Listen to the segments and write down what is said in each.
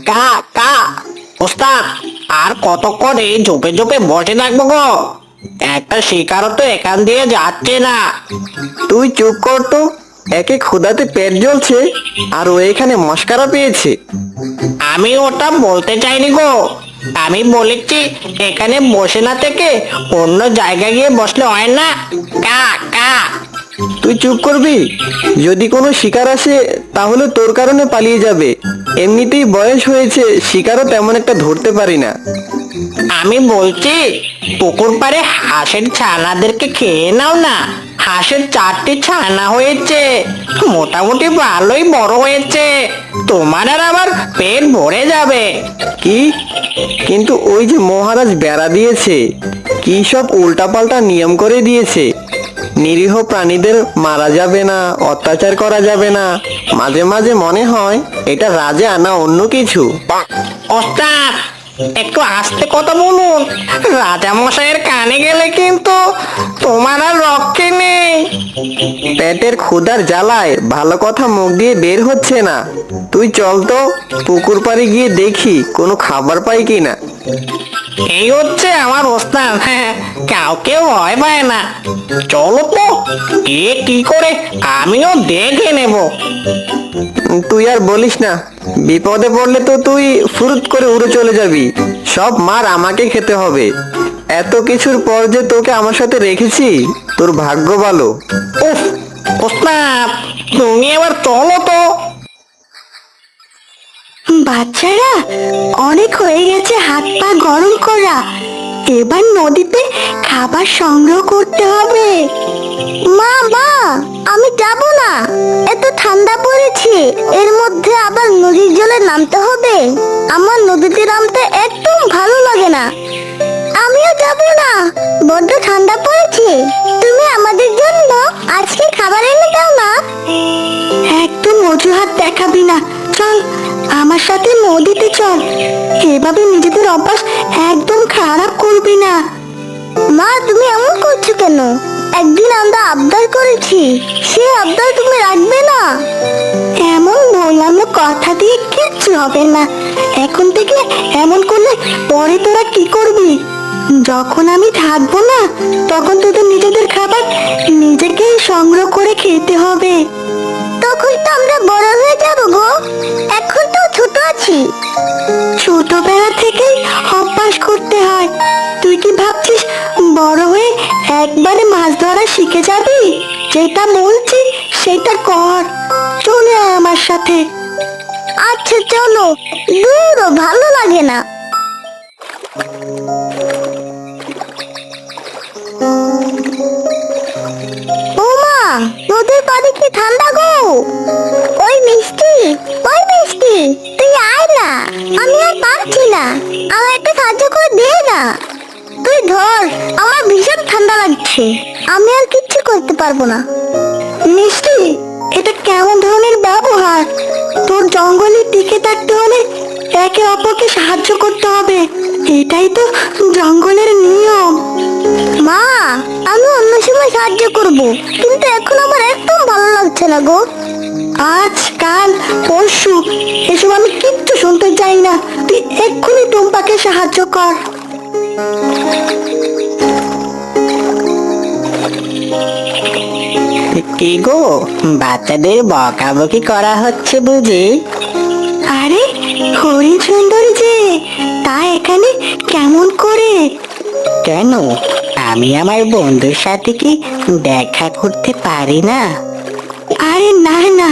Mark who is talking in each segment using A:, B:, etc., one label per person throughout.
A: কা কা ওস্তাদ, আর কতক্ষণ এই ঝোপে ঝোপে বসে থাকবো গো? একটা শিকারও তো এখান দিয়ে যাচ্ছে না।
B: তুই চুপ কর তো। একে ক্ষুধাতে পেট জ্বলছে, আর ও এখানে মশকারা পেয়েছে।
A: আমি ওটা বলতে চাইনি গো। আমি বলেছি এখানে বসে না থেকে অন্য জায়গায় গিয়ে বসলে হয় না? কা কা
B: তুই চুপ করবি? যদি কোনো শিকার আসে তাহলে তোর কারণে পালিয়ে যাবে। এমনিতেই বয়স হয়েছে, শিকারও তেমন একটা ধরতে পারি না।
A: আমি বলছি পুকুর পাড়ে হাঁসের ছানাদেরকে খেয়ে নাও না। হাঁসের 4টি ছানা হয়েছে, মোটামুটি ভালোই বড় হয়েছে। তোমার আর আবার পেট ভরে যাবে।
B: কি? কিন্তু ওই যে মহারাজ বেড়া দিয়েছে, কি সব উল্টাপাল্টা নিয়ম করে দিয়েছে। নিরীহ প্রাণীদের মারা যাবে না, অত্যাচার করা যাবে না। মাঝে মাঝে মনে হয় এটা রাজে আনা অন্য কিছু।
A: ওস্তাদ, একটু আস্তে কথা বলুন। রাজা মশাইয়ের কানে গেলে কিন্তু তোমার আর রক্ষে নেই।
B: পেটের ক্ষুধার জ্বালায় ভালো কথা মুখ দিয়ে বের হচ্ছে না। তুই চল তো, পুকুর পাড়ে গিয়ে দেখি কোনো খাবার পাই কিনা।
A: এই হচ্ছে আমার ওস্তাদ। হ্যাঁ, কাউকে ভয় পায় না। চলো তো, কে কি করে আমিও দেখে নেব।
B: তুই আর বলিস না, বিপদে পড়লে তো তুই ফুরুত করে উড়ে চলে যাবি। সব মার আমাকে খেতে হবে। এত কিছুর পর যে তোকে আমার সাথে রেখেছি, তোর ভাগ্য ভালো।
A: উফ, ওস্তাদ, তুমি এবার চলো তো।
C: বাচ্চারা, অনেক হয়ে গেছে হাত পা গরম করা। এবার নদীতে খাবার সংগ্রহ করতে হবে। মা মা, আমি যাব না। এত ঠান্ডা পড়েছে, এর মধ্যে আবার নদীর জলে নামতে হবে। আমার নদীতে নামতে একদম ভালো লাগে না। আমিও যাব না, বড্ড ঠান্ডা পড়েছে। তুমি আমাদের জন্য আজকে খাবার এনে দাও না। একদম অজুহাত দেখাবি না। চল আমার সাথে নদীতে চল। এভাবে নিজেদের অভ্যাস একদম খারাপ করবি না। মা, তুমি এমন করছো কেন? একদিন আমরা আবদার করেছি, সে আবদার তুমি রাখবে না? এমন বললাম, কথা দিয়ে কিচ্ছু হবে না। এখন থেকে এমন করলে পরে তোরা কি করবি? যখন আমি থাকবো না, তখন তোদের নিজেদের খাবার নিজেকেই সংগ্রহ করে খেতে হবে। তখন তো আমরা বড় হয়ে যাবো গো। এখন তো ছোট আছি। ছোটবেলা থেকেই অভ্যাস করতে হয়। তুই কি ভাবছিস বড় হয়ে একবারে মাছ ধরা শিখে যাবি? যেটা বলছি সেটা কর। চলে আয় আমার সাথে। আচ্ছা চলো। দূর, ভালো লাগে না। ওমা, নদীর পানি কি ঠান্ডা গো। ওই মিষ্টি, ওই মিষ্টি, তুই আয় না। আমি আর পারছি না, আমার একটা সাহায্য করে দে না। তুই ধর, আমার ভীষণ ঠান্ডা লাগছে। আমি আর কিচ্ছু করতে পারবো না। মিষ্টি, এটা কেমন ধরনের ব্যবহার? তোর জঙ্গলে টিকে থাকতে হলে একে অপরকে সাহায্য করতে হবে। এটাই তো জঙ্গলের নিয়ম। মা, আমি অন্য সময় সাহায্য করব, কিন্তু এখন আমার একদম ভালো লাগছে না গো। আজ কাল পরশু এসব আমি কিচ্ছু শুনতে চাই না। তুই এক্ষুনি টুম্পাকে সাহায্য কর।
A: কি গো, বাচ্চাদের বকাবকি করা হচ্ছে বুঝি?
C: আরে হরিণ সুন্দরী যে, তা এখানে কেমন করে?
A: কেন, আমি আমার বন্ধুর সাথে কি দেখা করতে পারি না?
C: আরে না না,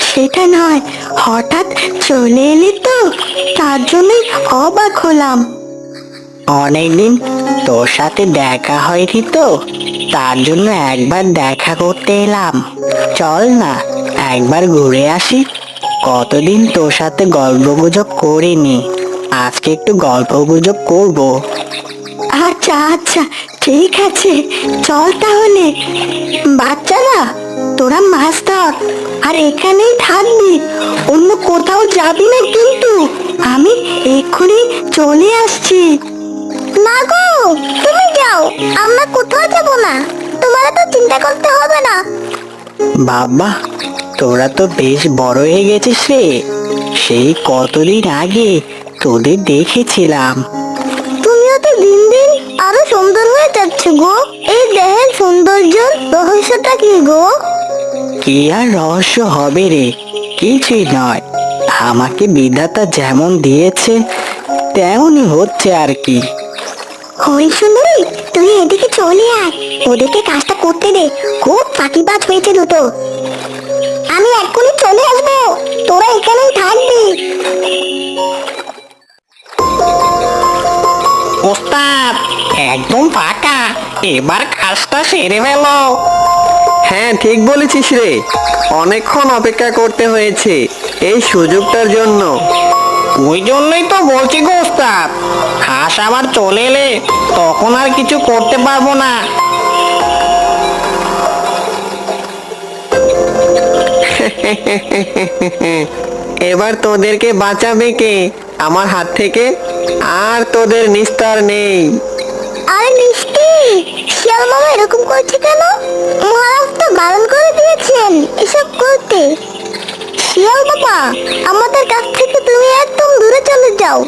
C: সেটা নয়। হঠাৎ চলে এলি তো, তার জন্যই অবাক হলাম।
A: অনেকদিন তোর সাথে দেখা হয়নি তো, তার জন্য একবার দেখা করতে এলাম। চল না, একবার ঘুরে আসি। কতদিন তোর সাথে গল্প গুজব করিনি, আজকে একটু গল্প গুজব করবো।
C: আচ্ছা আচ্ছা, ঠিক আছে, চল তাহলে। বাচ্চারা, তোরা মাছ ধর আর এখানেই থাকবি, অন্য কোথাও যাবি না কিন্তু। আমি এক্ষুনি চলে আসছি। না গো, তুমি যাও, আমরা কোথাও যাব না। তোমার তো চিন্তা চিন্তা করতে হবে না।
A: বাবা, তোরা তো বেশ বড় হয়ে গেছিস রে। সেই কতদিন আগে তোদের দেখেছিলাম।
C: তুমিও তো দিন দিন আরো সুন্দর হয়ে যাচ্ছ গো। এই দেহের সৌন্দর্যের রহস্যটা কি গো?
A: কি আর রহস্য হবে রে, কিছুই নয়। আমাকে বিধাতা যেমন দিয়েছে তেমনই হচ্ছে আর কি।
C: হরি সুন্দরী, তুই এদিকে চলে আয়, ওদেরকে কাজটা করতে দে। খুব ফাঁকিবাজ হয়েছে দুটো। আমি এক্ষুনি চলে আসবো, তোরা এখানেই থাকবি।
A: ওস্তাদ, একদম ফাঁকা। এবার কাজটা সেরে ফেলো।
B: হ্যাঁ, ঠিক বলেছিস রে। অনেকক্ষণ অপেক্ষা করতে হয়েছে এই সুযোগটার জন্য।
A: ওই জন্যই তো বলছি গো ওস্তাদ, হাঁস আবার চলে এলে তখন আর কিছু করতে পারবো না।
B: এবার তোদেরকে বাঁচাবে কে আমার হাত থেকে? আর তোদের নিস্তার নেই।
C: আরে মিষ্টি, শিয়াল মামা এরকম করছে কেন? মহারাজ তো বারণ করে দিয়েছেন এসব করতে। শিয়াল বাবা, আমাদের কাছ থেকে তুমি একদম দূরে চলে যাও,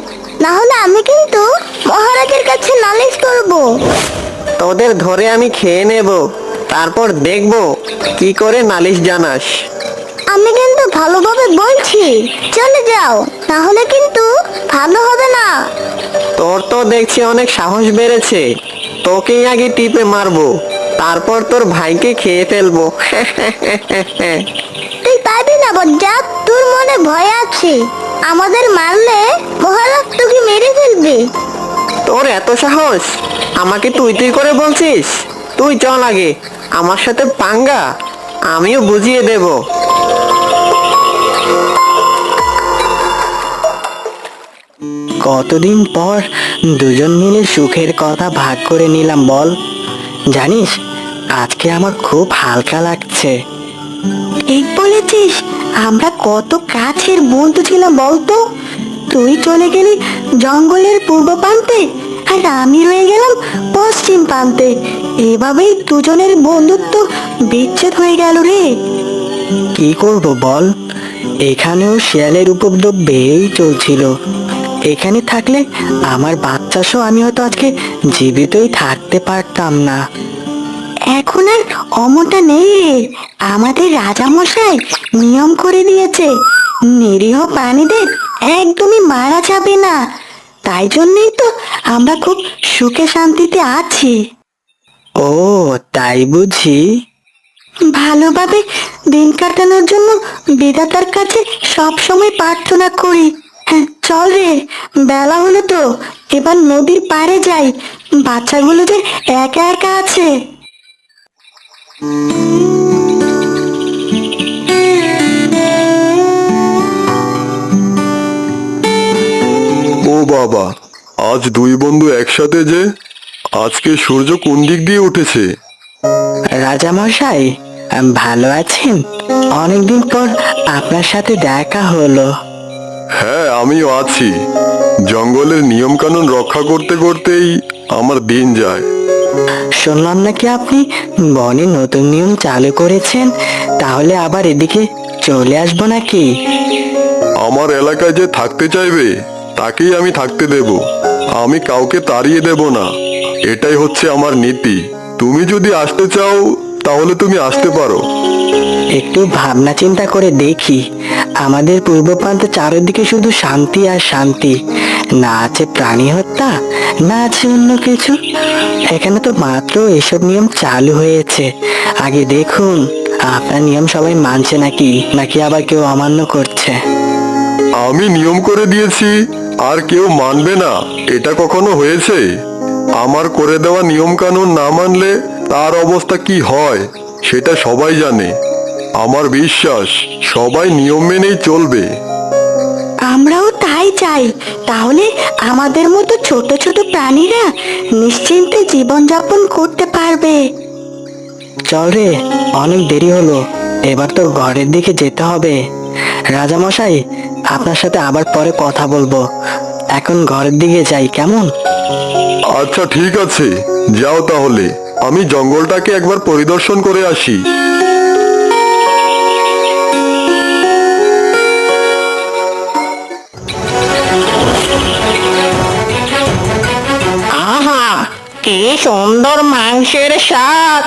C: না হলে আমি কিন্তু মহারাজের কাছে নালিশ করব।
B: তোদের ধরে আমি খেয়ে নেব, তারপর দেখব কি করে নালিশ জানাস।
C: আমি কিন্তু ভালোভাবে বলছি, চলে যাও, না হলে কিন্তু ভালো হবে না।
B: তোর তো দেখছি অনেক সাহস বেড়েছে। তোকেই আগে টিপে মারবো, তারপর তোর ভাইকে খেয়ে ফেলবো।
C: তুই পারবি না বজ্জাত, তোর মনে ভয় আছে। আমাদের মারলে মহারাজ তোকে মেরে ফেলবে।
B: তোর এত সাহস, আমাকে তুই তুই করে বলছিস? তুই চল আগে, আমার সাথে পাঙ্গা আমিও বুঝিয়ে দেব।
A: কতদিন পর দুজন মিলে সুখের কথা ভাগ করে নিলাম বল। জানিস, আজকে আমার খুব হালকা লাগছে।
C: ঠিক বলেছিস, আমরা কত কাছের বন্ধু ছিলাম বলতো। তুই চলে গেলি জঙ্গলের পূর্ব প্রান্তে, আর আমি রয়ে গেলাম পশ্চিম প্রান্তে। এভাবেই দুজনের বন্ধুত্ব বিচ্ছেদ হয়ে গেল রে।
A: কি করব বল, এখানেও শিয়ালের উপদ্রব বেড়েই চলছিল। এখানে থাকলে আমার বাচ্চা সহ আমি হয়তো আজকে জীবিতই থাকতে পারতাম না।
C: এখন আর অমনটা নেই রে। আমাদের রাজামশাই নিয়ম করে দিয়েছে, নিরীহ প্রাণীদের একদমই মারা যাবে না। তাই জন্যই তো আমরা খুব সুখে শান্তিতে আছি।
A: ও, তাই বুঝি।
C: ভালোভাবে দিন কাটানোর জন্য বিধাতার কাছে সব সময় প্রার্থনা করি। হ্যাঁ, চল রে, বেলা হলো তো, এবার নদীর পাড়ে যাই। বাচ্চাগুলো যে একা একা আছে।
D: ও বাবা, আজ দুই বন্ধু একসাথে যে! আজকে সূর্য কোন দিক দিয়ে উঠেছে?
A: রাজামশাই, ভালো আছেন? অনেকদিন পর আপনার সাথে দেখা হলো।
D: হ্যাঁ, আমিও আছি। জঙ্গলের নিয়ম কানুন রক্ষা করতে করতেই আমার দিন যায়।
A: শুনলাম নাকি আপনি বনে নতুন নিয়ম চালু করেছেন, তাহলে আবার এদিকে চলে আসবো নাকি?
D: আমার এলাকায় যে থাকতে চাইবে তাকেই আমি থাকতে দেব। আমি কাউকে তাড়িয়ে দেব না। এটাই হচ্ছে আমার নীতি। তুমি যদি আসতে চাও তাহলে তুমি আসতে পারো।
A: একটু ভাবনা চিন্তা করে দেখি। আমাদের পূর্ব প্রান্তে চারিদিকে শুধু শান্তি আর শান্তি, না আছে প্রাণী হত্যা, না আছে অন্য কিছু। এখানে তো মাত্র এসব নিয়ম চালু হয়েছে। আগে দেখুন আপনার নিয়ম সবাই মানছে নাকি, নাকি আবার কেউ অমান্য করছে।
D: আমি নিয়ম করে দিয়েছি আর কেউ মানবে না, এটা কখনো হয়েছে? আমার করে দেওয়া নিয়ম কানুন না মানলে তার অবস্থা কি হয় সেটা সবাই জানে। আমার বিশ্বাস সবাই নিয়ম মেনেই চলবে।
C: আমরাও তাই চাই। তাহলে আমাদের মতো ছোট ছোট প্রাণীরা নিশ্চিন্তে জীবনযাপন করতে পারবে।
A: চল রে, অনেক দেরি হলো, এবার তো ঘরের দিকে যেতে হবে। রাজামশাই, আপনার সাথে আবার পরে কথা বলবো। এখন ঘরের দিকে যাই, কেমন?
D: আচ্ছা ঠিক আছে, যাও তাহলে। আমি জঙ্গলটাকে একবার পরিদর্শন করে আসি।
A: আহা, কি সুন্দর মাংসের স্বাদ!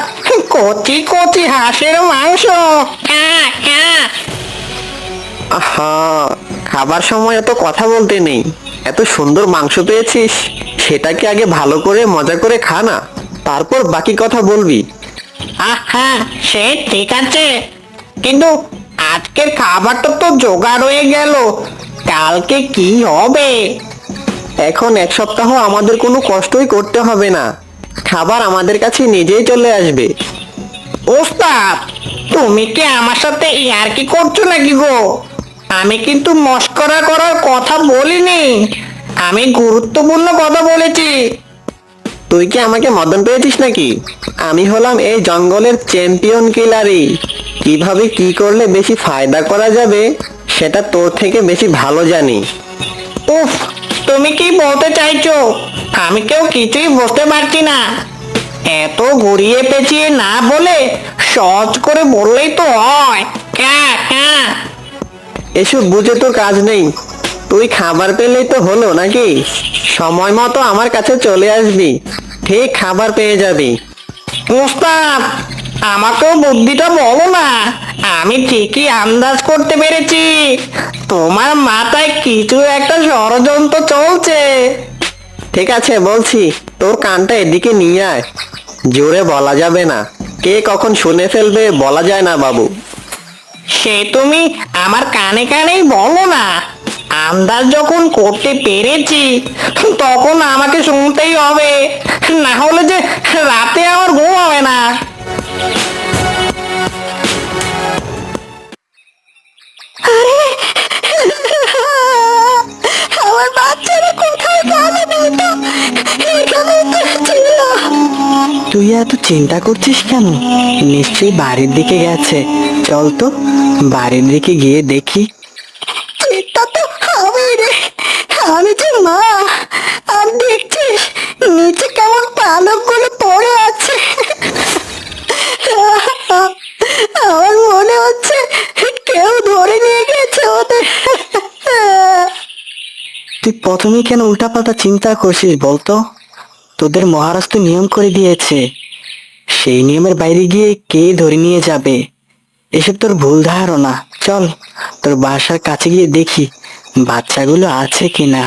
A: কচি কচি হাঁসের মাংস। আহ, আহ।
B: আহা, খাবার সময় এত কথা বলতে নেই। এত সুন্দর মাংস পেয়েছিস, সেটাকে আগে ভালো করে মজা করে খা না, তারপর বাকি কথা বলবি।
A: আহা, সে ঠিক আছে, কিন্তু আজকের খাবারটা তো জোগাড় হয়ে গেল, কালকে কি হবে?
B: এখন এক সপ্তাহ আমাদের কোনো কষ্টই করতে হবে না, খাবার আমাদের কাছে নিজেই চলে আসবে।
A: ওস্তাদ, তুমি কি আমার সাথে ইয়ার্কি করছো নাকি গো? আমি কিন্তু মস্করা করার কথা বলিনি, আমি গুরুত্বপূর্ণ কথা বলেছি।
B: তুই কি আমাকে মদন পেয়েছিস নাকি? আমি হলাম এই জঙ্গলের চ্যাম্পিয়ন কিলারি। কিভাবে কি করলে বেশি ফায়দা করা যাবে সেটা তোর থেকে বেশি ভালো জানি।
A: উফ, তুমি কি বলতে চাইছো? আমি কেউ কিছুই বুঝতে পারছি না। এত ঘুরিয়ে পেঁচিয়ে না বলে সহজ করে বললেই তো হয়। হ্যাঁ হ্যাঁ।
B: এসব বুঝে তোর কাজ নেই, তুই খাবার পেলেই তো হলো নাকি? সময় মতো আমার কাছে চলে আসবি, ঠিক খাবার পেয়ে যাবি।
A: ওস্তাদ, আমাকেও বুদ্ধিটা বলো না, আমি ঠিকই আন্দাজ করতে পেরেছি তোমার মাথায় কিছু একটা ষড়যন্ত্র চলছে।
B: ঠিক আছে বলছি, তোর কানটা এদিকে নিয়ে আয়। জোরে বলা যাবে না, কে কখন শুনে ফেলবে বলা যায় না বাবু।
A: সে তুমি আমার কানে কানেই বলো না, আন্দাজ যখন করতে পেরেছি তখন আমাকে শুনতেই হবে, না হলে যে রাতে আমার ঘুম হবে না।
C: আমার বাচ্চারা কোথায় গেল না তো? এখানেই তো ছিল।
A: তুই এত চিন্তা করছিস কেন? নিশ্চয়ই বাড়ির দিকে গেছে। চল তো বাড়ির দিকে গিয়ে দেখি।
C: চিন্তা তো হবে রে, আমি যে মা, আর দেখছিস নিচে কেমন পালক গুলো পড়ে আছে। আমার মনে হচ্ছে কেউ ধরে নিয়ে গেছে ওদের।
A: তুই প্রথমেই কেন উল্টাপাল্টা চিন্তা করছিস বলতো? তোদের মহারাজ তো নিয়ম করে দিয়েছে, সেই নিয়মের বাইরে গিয়ে কে ধরে নিয়ে যাবে? এসব তোর ভুল ধারণা। চল তোর বাসার কাছে গিয়ে দেখি বাচ্চাগুলো আছে কিনা।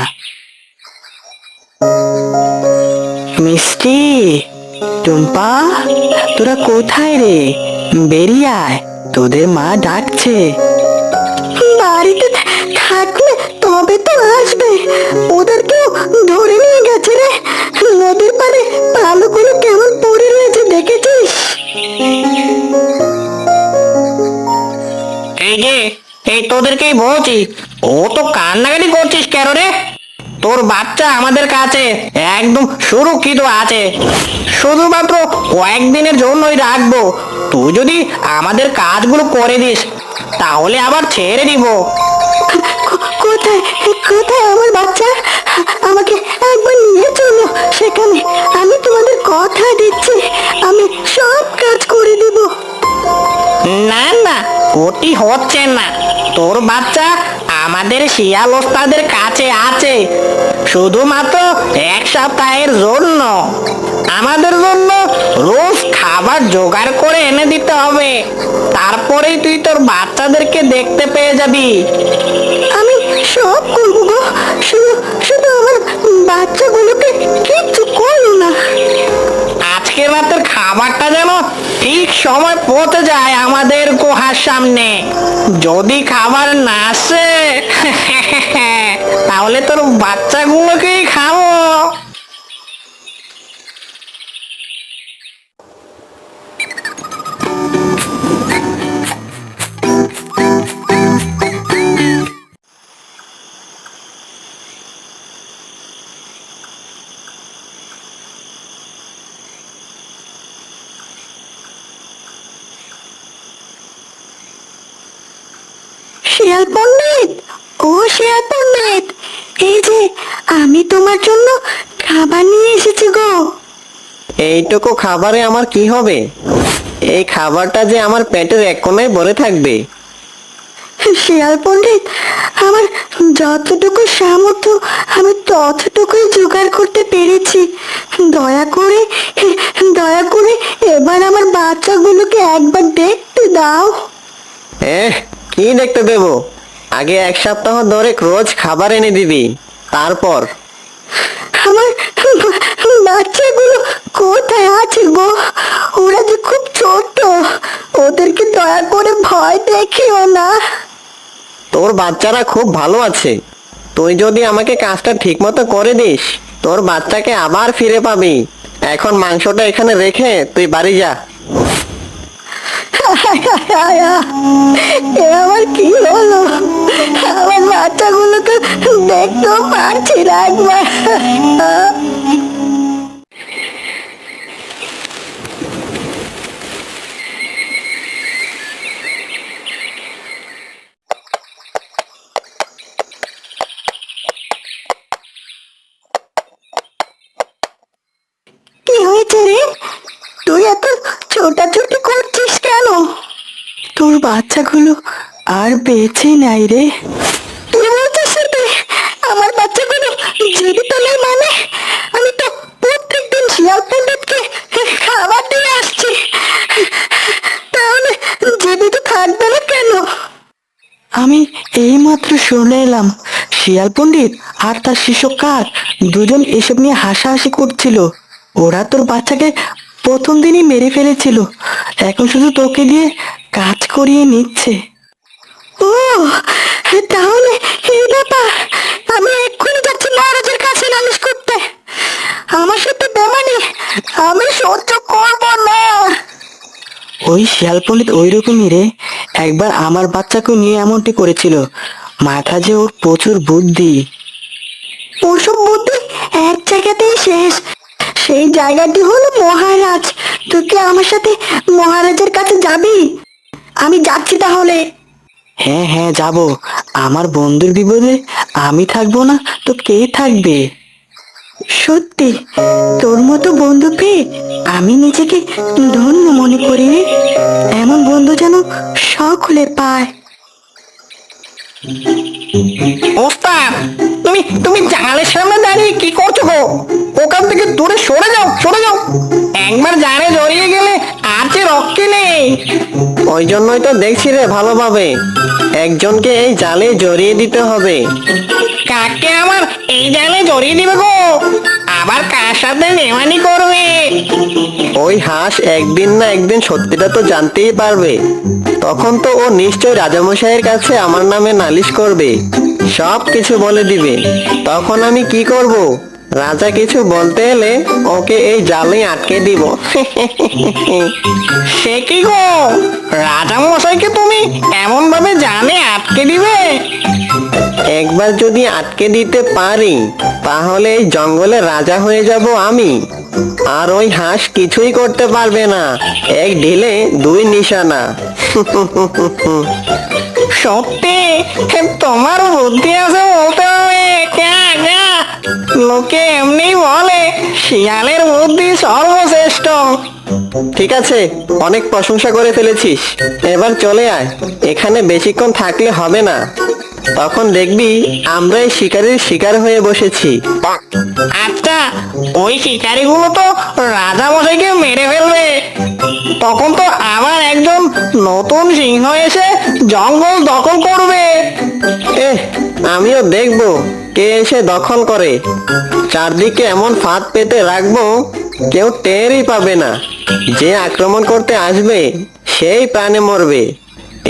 A: মিষ্টি, টুম্পা, তোরা কোথায় রে? বেরিয়ে আয়, তোদের মা ডাকছে।
C: বাড়িতে থাকলে তবে তো আসবে, ওদেরকেও ধরে নিয়ে গেছে রে। নদীর পাড়ে পালকগুলো কেমন পড়ে রয়েছে দেখেছিস?
A: এই যে, এই তোদেরকেই বলছি, ও তো কান্নাকাটি করছিস কেন রে? তোর বাচ্চা আমাদের কাছে একদম সুরক্ষিত আছে, শুধুমাত্র কয়েকদিনের জন্যই রাখবো। তুই যদি আমাদের কাজগুলো করে দিস তাহলে আবার ছেড়ে দিব।
C: কোথায় কোথায় আমার বাচ্চা? আমাকে একবার নিয়ে চলো সেখানে, আমি তোমাদের কথা দিচ্ছি আমি সব কাজ করে দেব।
A: না না, ওটি হচ্ছে না। তোর বাচ্চা আমাদের শিয়াল ওস্তাদের কাছে আছে শুধুমাত্র এক সপ্তাহের জন্য। আমাদের জন্য রোজ খাবার জোগাড় করে এনে দিতে হবে, তারপরেই তুই তোর বাচ্চাদেরকে দেখতে পেয়ে যাবি।
C: আমি সব করবো গো, শুধু শুধু আমার বাচ্চাগুলোকে কিচ্ছু করো না।
A: আজকের রাতের খাবারটা যেন ঠিক সময় পৌঁছে যায় আমাদের গুহার সামনে। যদি খাবার না আসে তাহলে তোর বাচ্চাগুলোকেই খাবো।
C: শিয়াল পণ্ডিত, ও শিয়াল পণ্ডিত, এই যে আমি তোমার জন্য খাবার নিয়ে এসেছি গো।
B: এইটুকু খাবারে আমার কি হবে? এই খাবারটা যে আমার পেটের এক কোণায় ভরে থাকবে।
C: শিয়াল পণ্ডিত, আমার যতটুকু সামর্থ্য আমি ততটুকুই জোগাড় করতে পেরেছি। দয়া করে দয়া করে এবার আমার বাচ্চাগুলোকে একবার দেখতে দাও।
B: কি দেখতে দেব? আগে 1 সপ্তাহ ধরে রোজ খাবার এনে দিবি, তারপর।
C: আমার বাচ্চাগুলো কোথায় আছে গো? ওরা যে খুব ছোট, ওদেরকে দয়া করে ভয় দেখিও না।
B: তোর বাচ্চারা খুব ভালো আছে। তুই যদি আমাকে কাজটা ঠিক মতো করে দিস, তোর বাচ্চাকে আবার ফিরে পাবি। এখন মাংসটা এখানে রেখে তুই বাড়ি যা।
C: এ আমার কি হলো? আমার বাচ্চাগুলোকে দেখতেও পারছি না একবার। কি হয়েছে রে? তুই এত ছোটাছুটি করছিস কেন?
A: তোর বাচ্চাগুলো আর বেঁচে নাই রে।
C: তুই বলছিস সেটাই? আমার বাচ্চাগুলো জীবিত নেই মানে? আমি তো প্রত্যেকদিন শিয়াল পণ্ডিতকে খাবার দিয়ে আসছি, তাহলে জীবিত থাকবে না কেন?
A: আমি এইমাত্র শুনে এলাম শিয়াল পণ্ডিত আর তার শিষ্য কাক দুজন এসব নিয়ে হাসাহাসি করছিল। ওরা তোর বাচ্চাকে প্রথম দিনই মেরে ফেলেছিল, এখন শুধু তোকে দিয়ে কাজ করিয়ে নিচ্ছে।
C: ও, তাহলে এই ব্যাপার। আমি এক্ষুনি যাচ্ছি মহারাজের কাছে নালিশ করতে। আমার সাথে বেমানি আমি সহ্য করব না।
A: ওই শিয়াল পণ্ডিত ওই রকমই রে, একবার আমার বাচ্চাকে নিয়ে এমনটি করেছিল। মাথা যে ওর প্রচুর বুদ্ধি।
C: ওসব বুদ্ধি এক জায়গাতেই শেষ। সেই জায়গাটি হলো মহারাজ। তুই কি আমার সাথে মহারাজের কাছে যাবি? আমি যাচ্ছি তাহলে।
A: হ্যাঁ হ্যাঁ যাব। আমার বন্ধুর বিপদে আমি থাকবো না তো কে থাকবে?
C: সত্যি তোর মতো বন্ধু পেয়ে আমি নিজেকে ধন্য মনে করি রে। এমন বন্ধু যেন সকলে পায়।
B: ওস্তাদ, তুমি তুমি জালের সামনে দাঁড়িয়ে কি করছো গো? ওখান থেকে দূরে সরে যাও, সরে যাও। একবার জালে জড়িয়ে গেলে আর যে রক্ষে নেই। ওই জন্যই তো দেখছি রে ভালোভাবে, একজনকে এই জালে জড়িয়ে দিতে হবে। কাকে আমার এই জালে জড়িয়ে দিবে গো? আবার কার সাথে নেমানি করবে? ওই হাঁস একদিন না একদিন সত্যিটা তো জানতেই পারবে। তখন তো ও নিশ্চয় রাজামশাইয়ের কাছে আমার নামে নালিশ করবে, সব কিছু বলে দিবে। তখন আমি কি করব? রাজা কিছু বলতে এলে ওকে এই জালে আটকে দিব। সে কি গো, রাজামশাইকে তুমি এমন ভাবে জালে আটকে দিবে? একবার যদি আটকে দিতে পারি তাহলে এই জঙ্গলে রাজা হয়ে যাব আমি, আর ওই হাঁস কিছুই করতে পারবে না। এক ঢিলে দুই নিশানা। সত্যি তোমার বুদ্ধি আছে বলতে হবে। লোকে এমনি বলে শিয়ালের বুদ্ধি সর্বশ্রেষ্ঠ। ঠিক আছে, অনেক প্রশংসা করে ফেলেছিস, এবার চলে আয়। এখানে বেশিক্ষণ থাকলে হবে না, তখন দেখবি আমরাই শিকারীর শিকার হয়ে বসেছি। আচ্ছা, ওই শিকারীগুলো তো রাজা মশাইকে মেরে ফেলবে। তখন তো আবার একজন নতুন সিংহ এসে জঙ্গল দখল করবে। আমিও দেখবো কে এসে দখল করে। চারদিকে এমন ফাঁদ পেতে রাখবো কেউ টেরই পাবে না। যে আক্রমণ করতে আসবে সেই প্রাণে মরবে।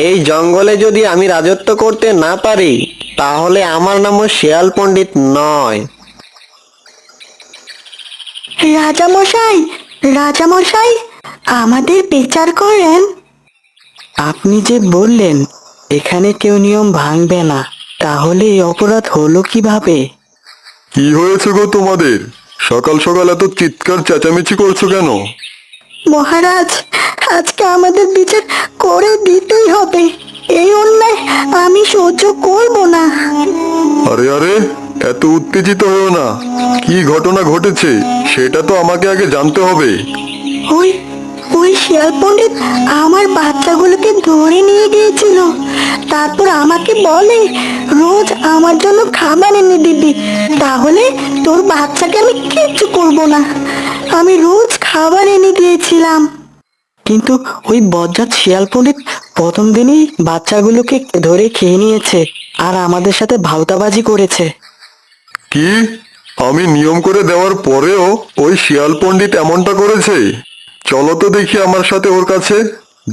B: এই জঙ্গলে যদি আমি রাজত্ব করতে না পারি তাহলে আমার নামও শিয়াল পণ্ডিত নয়।
C: রাজামশাই, রাজামশাই, আমাদের বিচার করেন।
A: আপনি যে বললেন এখানে কেউ নিয়ম ভাঙবে না, তাহলে এই অপরাধ হলো কিভাবে?
D: কি হয়েছে গো তোমাদের? সকাল সকাল এত চিৎকার চেঁচামেচি করছো কেন?
C: মহারাজ, আজকে আমাদের বিচার করে দিতেই হবে। এই অন্যায় আমি সহ্য করব না।
D: আরে আরে, এত উত্তেজিত হও না। কি ঘটনা ঘটেছে সেটা তো আমাকে আগে জানতে হবে।
C: ওই ওই শিয়াল পণ্ডিত আমার বাচ্চাগুলোকে ধরে নিয়ে গিয়েছিল। তারপর আমাকে বলে রোজ আমার জন্য খাবার এনে দিবি, তাহলে তোর বাচ্চাকে আমি কিচ্ছু করব না। আমি রোজ খাবার এনে দিয়েছিলাম।
A: কিন্তু ওই বজ্জাত শিয়াল পণ্ডিত প্রথম দিনই বাচ্চাগুলোকে ধরে খেয়ে নিয়েছে আর আমাদের সাথে ভাওতাবাজি করেছে।
D: কি? আমি নিয়ম করে দেওয়ার পরেও ওই শিয়াল পণ্ডিত এমনটা করেছে? চলো তো দেখি আমার সাথে ওর কাছে,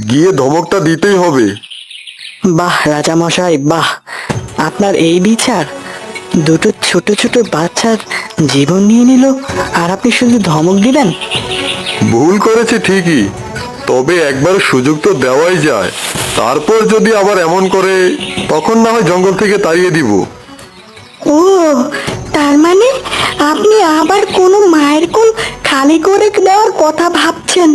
D: গিয়ে ধমকটা দিতেই হবে।
A: বাহ রাজামশাই বাহ, আপনার এই বিচার! দুটো ছোট ছোট বাচ্চার জীবন নিয়ে নিল আর আপনি শুধু ধমক দিলেন?
D: ভুল করেছে ঠিকই, তবে একবার সুযোগ তো দেওয়াই যায়। তারপর যদি আবার এমন করে, তখন না হয় জঙ্গল থেকে তাড়িয়ে দিব।
C: ও, তার মানে আপনি আবার কোনো মায়ের কোল খালি করে দেওয়ার কথা ভাবছেন?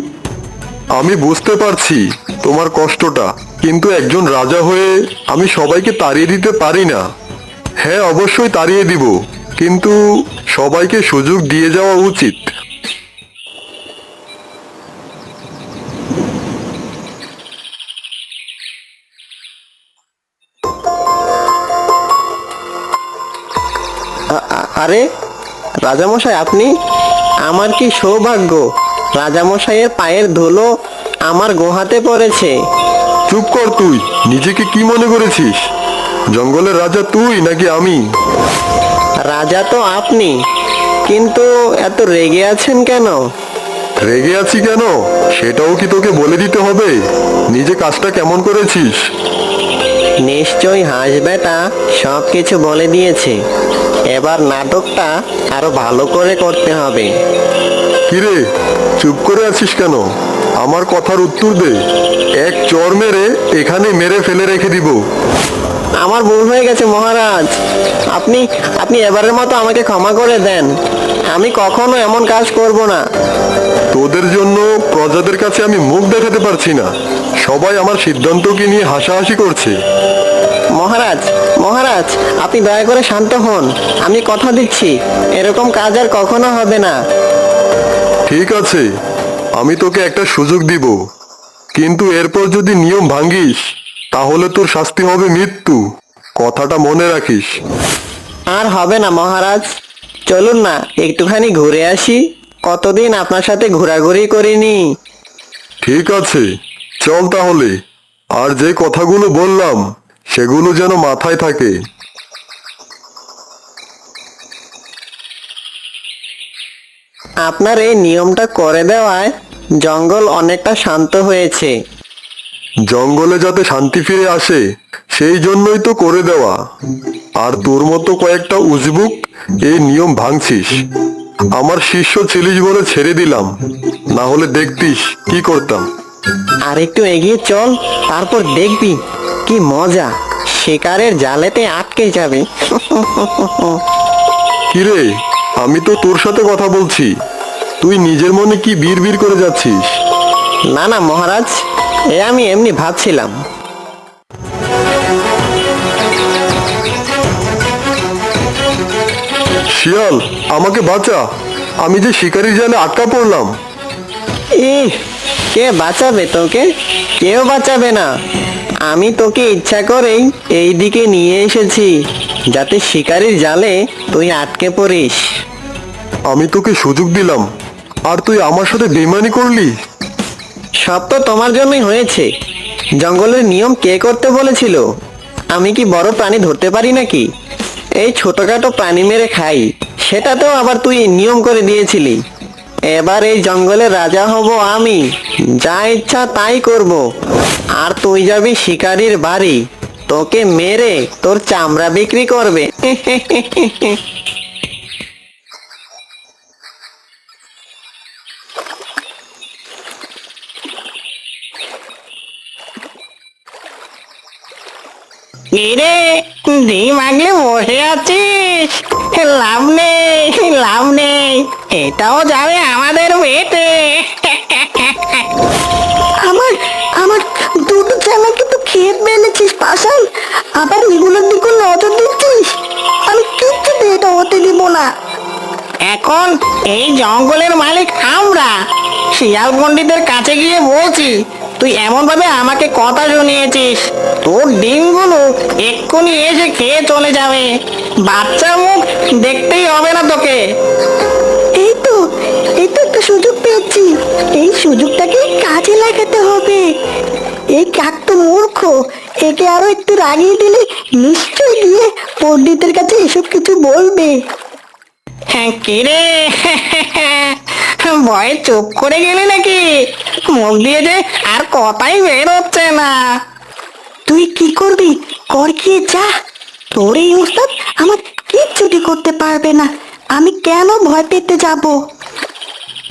D: আমি বুঝতে পারছি তোমার কষ্টটা, কিন্তু একজন রাজা হয়ে আমি সবাইকে তাড়িয়ে দিতে পারি না। হ্যাঁ, অবশ্যই তাড়িয়ে দিব, কিন্তু সবাইকে সুযোগ দিয়ে যাওয়া উচিত।
B: আরে রাজামশাই, আপনি! আমার কি সৌভাগ্য, রাজামশাইয়ের পায়ের ধুলো আমার গোহাতে পড়েছে।
D: চুপ কর তুই, নিজেকে কি মনে করেছিস? জঙ্গলের রাজা তুই নাকি আমি?
B: রাজা তো আপনি, কিন্তু এত রেগে আছেন কেন?
D: রেগে আছি কেন সেটাও কি তোকে বলে দিতে হবে? নিজে কাজটা কেমন করেছিস?
B: নিশ্চয়ই হাঁস বেটা সব কিছু বলে দিয়েছে। এবার নাটকটা আরো ভালো করে করতে হবে।
D: কিরে, চুপ করে আছিস কেন? আমার কথার উত্তর দে। এক চর মেরে এখানে মেরে ফেলে রেখে দিব।
B: আমার ভুল হয়ে গেছে মহারাজ, আপনি আপনি এবারের মতো আমাকে ক্ষমা করে দেন। আমি কখনো এমন কাজ করব না।
D: তোদের জন্য প্রজাদের কাছে আমি মুখ দেখাতে পারছি না, সবাই আমার সিদ্ধান্তকে নিয়ে হাসাহাসি করছে।
B: মহারাজ, মহারাজ, আপনি দয়া করে শান্ত হন। আমি কথা দিচ্ছি এরকম কাজ আর কখনো হবে না।
D: ঠিক আছে, আমি তোকে একটা সুযোগ দিব, কিন্তু এরপর যদি নিয়ম ভাঙ্গিস তাহলে তোর শাস্তি হবে মৃত্যু। কথাটা মনে রাখিস।
B: আর হবে না মহারাজ, চলুন না একটুখানি ঘুরে আসি। কতদিন আপনার সাথে ঘোরাঘুরি করিনি।
D: ঠিক আছে, চল তাহলে। আর যে কথাগুলো বললাম সেগুলো যেন মাথায় থাকে।
B: আপনার এই নিয়মটা করে দেওয়ায় জঙ্গল অনেকটা শান্ত হয়েছে।
D: জঙ্গলে যাতে শান্তি ফিরে আসে সেই জন্যই তো করে দেওয়া। আর তোর মতো কয়েকটা উজবুক এই নিয়ম ভাঙছিস। আমার শিষ্য ছিলিস বলে ছেড়ে দিলাম, না হলে দেখতিস কি করতাম।
B: আর একটু এগিয়ে চল, তারপর দেখবি কি মজা, শিকারের জালেতে আটকে যাবে।
D: কিরে, আমি তো তোর সাথে কথা বলছি, তুই নিজের মনে কি বিড়বিড় করে যাচ্ছিস?
B: না না মহারাজ, এ আমি এমনি ভাবছিলাম।
D: শিয়াল, আমাকে বাঁচা, আমি যে শিকারির জালে আটকা পড়লাম।
B: ইহ, কে বাঁচাবে তোকে? কেউ বাঁচাবে না। আমি তোকে ইচ্ছা করেই এই দিকে নিয়ে এসেছি, যাতে শিকারির জালে তুই আটকে পড়িস।
D: আমি তোকে সুযোগ দিলাম আর তুই আমার সাথে বেইমানি করলি।
B: সব তো তোমার জন্যই হয়েছে। জঙ্গলের নিয়ম কে করতে বলেছিল? আমি কি বড় প্রাণী ধরতে পারি নাকি? এই ছোটখাটো প্রাণী মেরে খাই, সেটাতেও আবার তুই নিয়ম করে দিয়েছিলি। এবার এই জঙ্গলের রাজা হব আমি, যা ইচ্ছা তাই করব। আর তুই যাবি শিকারির বাড়ি, তোকে মেরে তোর চামড়া বিক্রি করবে।
A: কিরে, ডিম আগলে বসে আছিস? লাভ নেই, লাভ নেই, এটাও যাবে আমাদের পেটে।
C: আমার আমার দুটো ছানাকে তো খেয়ে ফেলেছিস পাশান, আবার এগুলোর দিকে নজর দিচ্ছিস। আমি কিচ্ছু পেট
A: এখন এই জঙ্গলের মালিক আমরা। শিয়াল পণ্ডিতের কাছে গিয়ে বলছি তুই এমন ভাবে আমাকে কথা শুনিয়েছিস, তোর ডিমগুলো এক্ষুনি এসে খেয়ে চলে যাবে। বাচ্চার মুখ দেখতেই হবে না তোকে।
C: এই তো একটা সুযোগ পেয়েছি, এই সুযোগটাকে কাজে লাগাতে হবে। এই কাক তো মূর্খ, একে আরো একটু রাগিয়ে দিলে নিশ্চয়ই গিয়ে পণ্ডিতের কাছে এসব কিছু বলবে।
A: হ্যাঁ, কিরে ভয়ে চুপ করে গেলি নাকি? মুখ দিয়ে যে আর কথাই বের হচ্ছে না।
C: তুই কি করবি কর, গিয়ে যা। তোর এই ওস্তাদ আমার কিচ্ছুটি করতে পারবে না, আমি কেন ভয় পেতে যাব?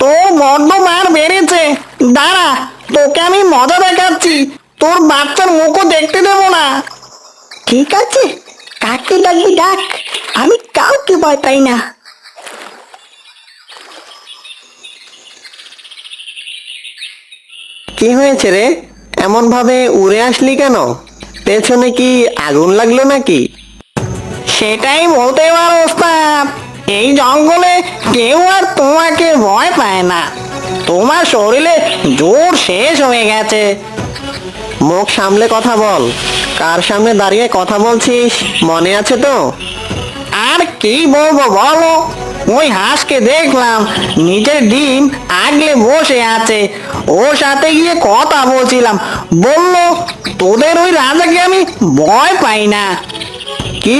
A: তো বড্ড মার বেড়েছে, দাঁড়া তোকে আমি মজা দেখাচ্ছি। তোর বাচ্চার মুখও দেখতে দেবো না।
C: ঠিক আছে, কাকে ডাকবি ডাক, আমি কাউকে ভয় পাই না।
B: কি হয়েছে রে, এমন ভাবে উড়ে আসলি কেন? পেছনে কি আগুন লাগলো নাকি?
A: সেটাই বলতে পারো ওস্তাদ, এই জঙ্গলে কেউ আর তোমাকে ভয় পায় না। তোমার শরীরে জোর শেষ হয়ে গেছে।
B: মুখ সামলে কথা বল, কার সামনে দাঁড়িয়ে কথা বলছিস মনে আছে তো?
A: আর কি বলবো বলো, ওই হাঁসকে দেখলাম নিজের ডিম আগলে বসে আছে। ওর সাথে গিয়ে কথা বলছিলাম, বললো তোদের ওই রাজাকে আমি ভয় পাই না।
B: কি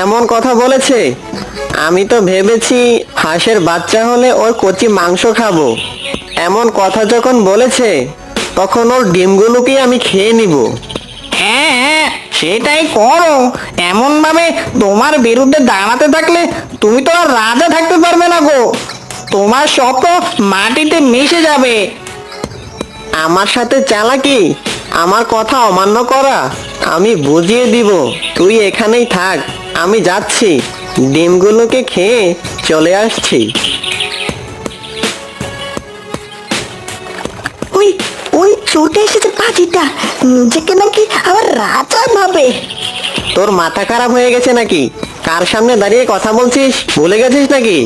B: এমন কথা বলেছে? আমি তো ভেবেছি হাঁসের বাচ্চা হলে ওর কচি মাংস খাবো। এমন কথা যখন বলেছে তখন ওর ডিমগুলোকেই আমি খেয়ে নিব।
A: হ্যাঁ হ্যাঁ, সেটাই করো। এমন ভাবে তোমার বিরুদ্ধে দাঁড়াতে থাকলে তুমি তো আর রাজা থাকতে পারবে না গো। তোমার সব তো মাটিতে মিশে যাবে।
B: আমার সাথে চালাকি, আমার কথা অমান্য করা, আমি বুঝিয়ে দিব। তুই এখানেই থাক, আমি যাচ্ছি, ডিমগুলোকে খেয়ে চলে আসছি।
C: ওই ওই ছুটে এসেছে পাখিটা, নিজেকে নাকি আবার রাজা ভাবে।
B: তোর মাথা খারাপ হয়ে গেছে নাকি? কার সামনে দাঁড়িয়ে কথা বলছিস ভুলে গেছিস নাকি?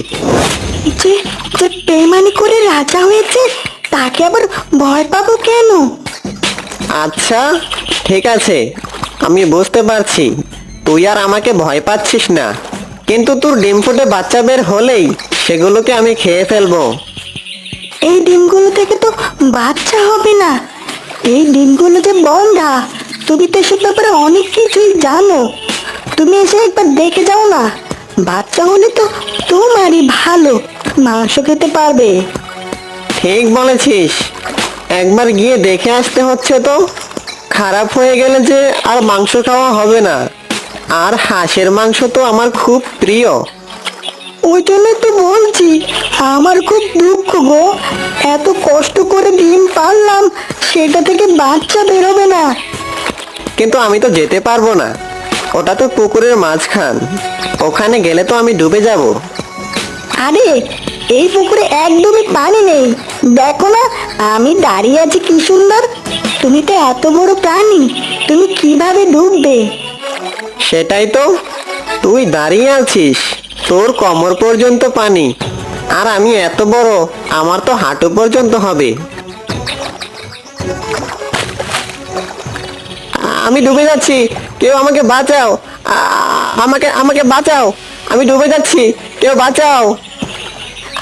C: যে যে বেমানি করে রাজা হয়েছে তাকে আবার ভয় পাবো কেন?
B: আচ্ছা ঠিক আছে, আমি বুঝতে পারছি তুই আর আমাকে ভয় পাচ্ছিস না, কিন্তু তোর ডিম ফুটে বাচ্চা বের হলেই সেগুলোকে আমি খেয়ে ফেলবো।
C: এই ডিমগুলো থেকে তো বাচ্চা হবে না, এই ডিমগুলো যে বন্ধা। তুমি তো সে ব্যাপারে অনেক কিছুই জানো, তুমি এসে একবার দেখে যাও না। বাচ্চা হলে তো তোমারই ভালো, মাংস খেতে পারবে।
B: ঠিক বলেছিস, একবার গিয়ে দেখে আসতে হচ্ছে তো। খারাপ হয়ে গেলে যে আর মাংস খাওয়া হবে না। আর হাঁসের মাংস তো আমার খুব প্রিয়।
C: ওই জন্য তো বলছি, আমার খুব দুঃখ গো, এত কষ্ট করে ডিম পারলাম, সেটা থেকে বাচ্চা বেরোবে না।
B: কিন্তু আমি তো যেতে পারবো না, ওটা তো পুকুরের মাঝখান, ওখানে গেলে তো আমি ডুবে যাব।
C: আরে এই পুকুরে একদমই পানি নেই, দেখো না আমি দাঁড়িয়ে আছি কি সুন্দর। তুমি তো এত বড় প্রাণী, তুমি কিভাবে ডুববে?
B: সেটাই তো, তুই দাঁড়িয়ে আছিস, তোর কোমর পর্যন্ত পানি, আর আমি এত বড়, আমার তো হাঁটু পর্যন্ত হবে। আমি ডুবে যাচ্ছি, কেউ আমাকে বাঁচাও, আমাকে আমাকে বাঁচাও, আমি ডুবে যাচ্ছি, কেউ বাঁচাও।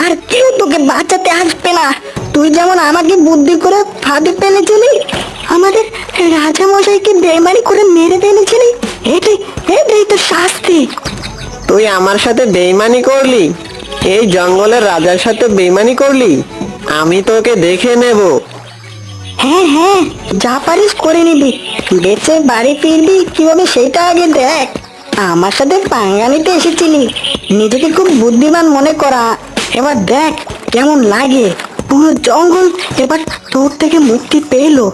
C: আর কেউ তোকে বাঁচাতে আসবে না। তুই যেমন আমাকে বুদ্ধি করে ফাঁদে ফেলেছিলি, আমাদের রাজা মশাইকে বেমানি করে মেরে ফেলেছিলি, এটাই এটাই তো শাস্তি।
B: তুই আমার সাথে বেইমানি করলি, এই জঙ্গলের রাজার সাথে বেইমানি করলি, আমি তোকে দেখে নেব।
C: হ্যাঁ হ্যাঁ, যা পারিস করে নিবি, বেঁচে বাড়ি ফিরবি কিভাবে সেটা আগে দেখ। আমার সাথে পাঙ্গা নিতে এসেছিলি, নিজেকে খুব বুদ্ধিমান মনে করা, এবার দেখ কেমন লাগে। পুরো জঙ্গল এবার তোর থেকে মুক্তি পেলো।